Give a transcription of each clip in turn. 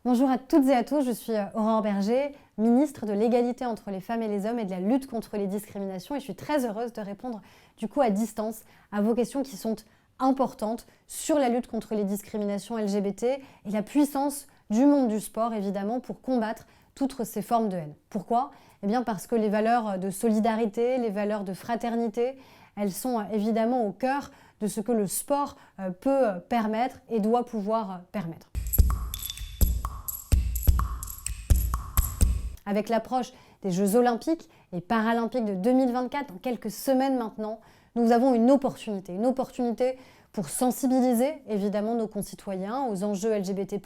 Bonjour à toutes et à tous, je suis Aurore Berger, ministre de l'égalité entre les femmes et les hommes et de la lutte contre les discriminations et je suis très heureuse de répondre du coup à distance à vos questions qui sont importantes sur la lutte contre les discriminations LGBT et la puissance du monde du sport évidemment pour combattre toutes ces formes de haine. Pourquoi ? Eh bien parce que les valeurs de solidarité, les valeurs de fraternité, elles sont évidemment au cœur de ce que le sport peut permettre et doit pouvoir permettre. Avec l'approche des Jeux Olympiques et Paralympiques de 2024, dans quelques semaines maintenant, nous avons une opportunité pour sensibiliser évidemment nos concitoyens aux enjeux LGBT+,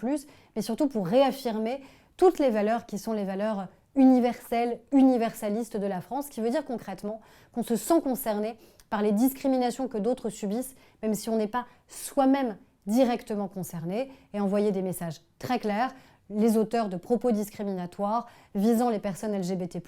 mais surtout pour réaffirmer toutes les valeurs qui sont les valeurs universelles, universalistes de la France, ce qui veut dire concrètement qu'on se sent concerné par les discriminations que d'autres subissent, même si on n'est pas soi-même directement concerné, et envoyer des messages très clairs. Les auteurs de propos discriminatoires visant les personnes LGBT+,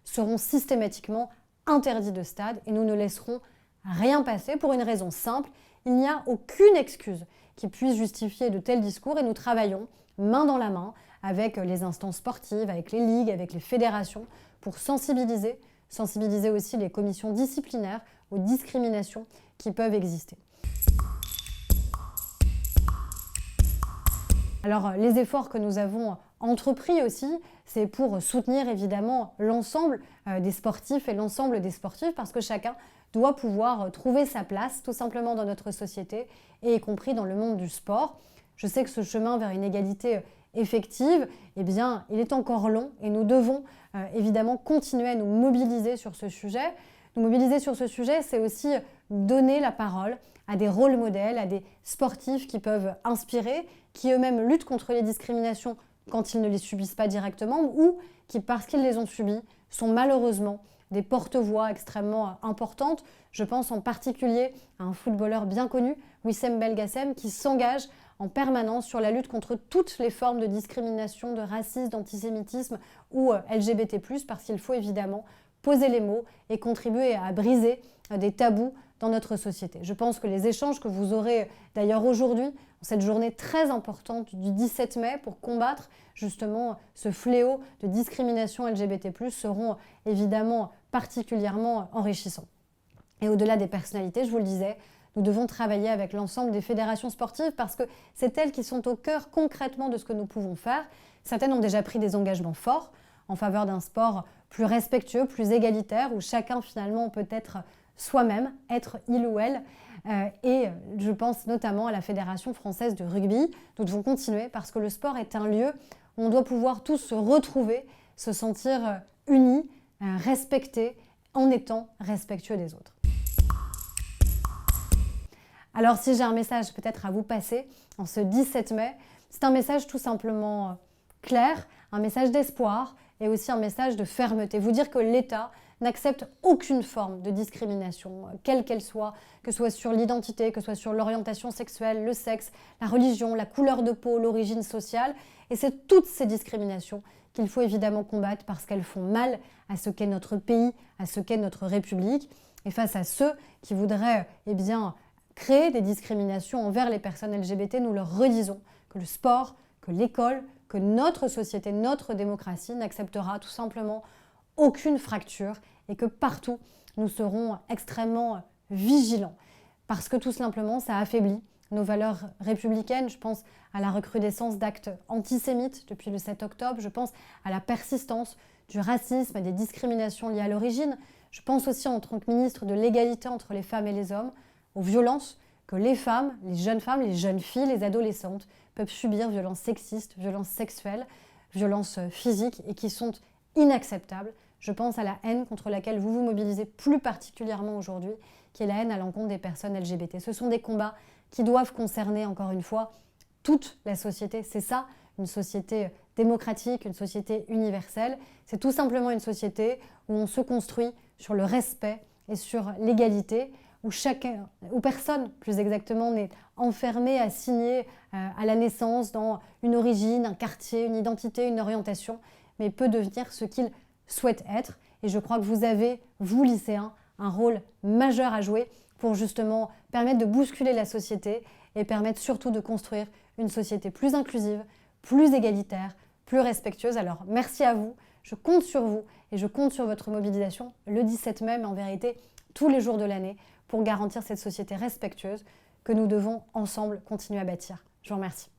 seront systématiquement interdits de stade et nous ne laisserons rien passer pour une raison simple. Il n'y a aucune excuse qui puisse justifier de tels discours et nous travaillons main dans la main avec les instances sportives, avec les ligues, avec les fédérations pour sensibiliser aussi les commissions disciplinaires aux discriminations qui peuvent exister. Alors, les efforts que nous avons entrepris aussi, c'est pour soutenir évidemment l'ensemble des sportifs et l'ensemble des sportives parce que chacun doit pouvoir trouver sa place tout simplement dans notre société et y compris dans le monde du sport. Je sais que ce chemin vers une égalité effective, eh bien, il est encore long et nous devons évidemment continuer à nous mobiliser sur ce sujet. Nous mobiliser sur ce sujet, c'est aussi donner la parole à des rôles modèles, à des sportifs qui peuvent inspirer, qui eux-mêmes luttent contre les discriminations quand ils ne les subissent pas directement ou qui, parce qu'ils les ont subies, sont malheureusement des porte-voix extrêmement importantes. Je pense en particulier à un footballeur bien connu, Wissem Belgacem, qui s'engage en permanence sur la lutte contre toutes les formes de discrimination, de racisme, d'antisémitisme ou LGBT+, parce qu'il faut évidemment poser les mots et contribuer à briser des tabous dans notre société. Je pense que les échanges que vous aurez d'ailleurs aujourd'hui, cette journée très importante du 17 mai pour combattre justement ce fléau de discrimination LGBT+, seront évidemment particulièrement enrichissants. Et au-delà des personnalités, je vous le disais, nous devons travailler avec l'ensemble des fédérations sportives parce que c'est elles qui sont au cœur concrètement de ce que nous pouvons faire. Certaines ont déjà pris des engagements forts en faveur d'un sport plus respectueux, plus égalitaire, où chacun finalement peut être soi-même, être il ou elle. Et je pense notamment à la Fédération française de rugby. Nous devons continuer parce que le sport est un lieu où on doit pouvoir tous se retrouver, se sentir unis, respectés, en étant respectueux des autres. Alors si j'ai un message peut-être à vous passer en ce 17 mai, c'est un message tout simplement clair, un message d'espoir et aussi un message de fermeté. Vous dire que l'État n'accepte aucune forme de discrimination, quelle qu'elle soit, que ce soit sur l'identité, que ce soit sur l'orientation sexuelle, le sexe, la religion, la couleur de peau, l'origine sociale. Et c'est toutes ces discriminations qu'il faut évidemment combattre parce qu'elles font mal à ce qu'est notre pays, à ce qu'est notre République. Et face à ceux qui voudraient créer des discriminations envers les personnes LGBT, nous leur redisons que le sport, que l'école, que notre société, notre démocratie n'acceptera tout simplement aucune fracture et que partout, nous serons extrêmement vigilants parce que tout simplement, ça affaiblit nos valeurs républicaines. Je pense à la recrudescence d'actes antisémites depuis le 7 octobre. Je pense à la persistance du racisme et des discriminations liées à l'origine. Je pense aussi en tant que ministre de l'égalité entre les femmes et les hommes aux violences que les femmes, les jeunes filles, les adolescentes peuvent subir, violences sexistes, violences sexuelles, violences physiques et qui sont inacceptables. Je pense à la haine contre laquelle vous vous mobilisez plus particulièrement aujourd'hui, qui est la haine à l'encontre des personnes LGBT. Ce sont des combats qui doivent concerner, encore une fois, toute la société. C'est ça, une société démocratique, une société universelle. C'est tout simplement une société où on se construit sur le respect et sur l'égalité, où personne, plus exactement, n'est enfermé, assigné à la naissance dans une origine, un quartier, une identité, une orientation, mais peut devenir ce qu'il souhaite être. Et je crois que vous avez, vous lycéens, un rôle majeur à jouer pour justement permettre de bousculer la société et permettre surtout de construire une société plus inclusive, plus égalitaire, plus respectueuse. Alors merci à vous, je compte sur vous et je compte sur votre mobilisation le 17 mai, mais en vérité tous les jours de l'année pour garantir cette société respectueuse que nous devons ensemble continuer à bâtir. Je vous remercie.